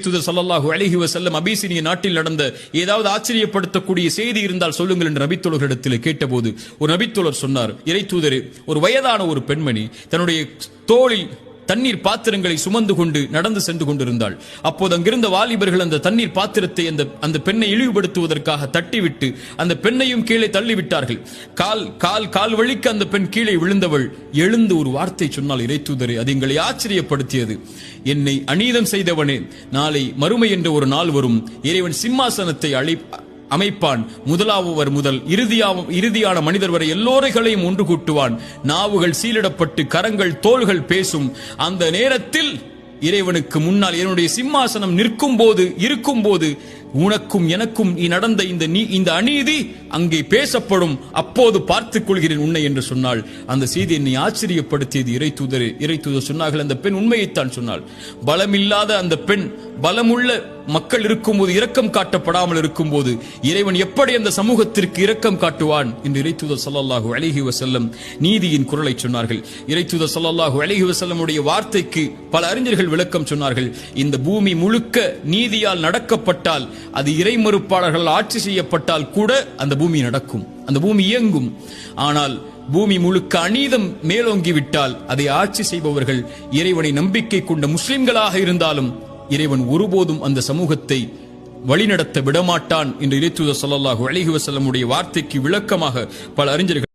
தூதர் ஸல்லல்லாஹு அலைஹி வஸல்லம் அபிசீனிய நாட்டில் நடந்த ஏதாவது ஆச்சரியப்படுத்தக்கூடிய செய்தி இருந்தால் சொல்லுங்கள் என்று நபித்தோழர்களிடத்தில் கேட்டபோது ஒரு நபித்தோழர் சொன்னார், இறை தூதரே, ஒரு வயதான ஒரு பெண்மணி தன்னுடைய தோளில் தண்ணீர் பாத்திரங்களை சுமந்து கொண்டு நடந்து சென்று கொண்டிருந்தாள். அப்போது அங்கிருந்த வாலிபர்கள் அந்த தண்ணீர் பாத்திரத்தை அந்த பெண்ணை இழிவுபடுத்துவதற்காக தட்டிவிட்டு அந்த பெண்ணையும் கீழே தள்ளிவிட்டார்கள். கால் வழிக்கு அந்த பெண் கீழே விழுந்தவள் எழுந்து ஒரு வார்த்தை சொன்னால், இறை தூதரே, அது எங்களை ஆச்சரியப்படுத்தியது. என்னை அநீதம் செய்தவனே, நாளை மறுமை என்ற ஒரு நாள் வரும், இறைவன் சிம்மாசனத்தை அமைப்பான். முதலாவர் முதல் இறுதியான மனிதர் வரை எல்லோரைகளையும் ஒன்று கூட்டுவான். நாவுகள் சீலிடப்பட்டு கரங்கள் தோள்கள் பேசும். அந்த நேரத்தில் இறைவனுக்கு முன்னால் என்னுடைய சிம்மாசனம் இருக்கும் போது உனக்கும் எனக்கும் நடந்த இந்த அநீதி அங்கே பேசப்படும். அப்போது பார்த்துக் கொள்கிறேன் உன்னை என்று சொன்னாள். அந்த செய்தி என்னை ஆச்சரியப்படுத்தியது. இறை தூதர் சொன்னார்கள், அந்த பெண் உண்மையைத்தான் சொன்னாள். பலமில்லாத அந்த பெண் பலமுள்ள மக்கள் இருக்கும்போது இரக்கம் காட்டப்படாமல் இருக்கும்போது இறைவன் எப்படி அந்த சமூகத்திற்கு இரக்கம் காட்டுவான் என்று இறை தூதர் ஸல்லல்லாஹு அலைஹி வஸல்லம் நீதியின் குரலை சொன்னார்கள். இறை தூதர் ஸல்லல்லாஹு அலைஹி வஸல்லம் உடைய வார்த்தைக்கு பல அறிஞர்கள் விளக்கம் சொன்னார்கள். இந்த பூமி முழுக்க நீதியால் நடக்கப்பட்டால், அது இறை மறுப்பாளர்கள் ஆட்சி செய்யப்பட்டால் கூட அந்த பூமி நடக்கும், அந்த பூமி இயங்கும். ஆனால் பூமி முழுக்க அநீதம் மேலோங்கிவிட்டால் அதை ஆட்சி செய்பவர்கள் இறைவனை நம்பிக்கை கொண்ட முஸ்லிம்களாக இருந்தாலும் இறைவன் ஒருபோதும் அந்த சமூகத்தை வழிநடத்த விடமாட்டான் என்று இறை தூதர் ஸல்லல்லாஹு அலைஹி வஸல்லம் உடைய வார்த்தைக்கு விளக்கமாக பல அறிஞர்கள்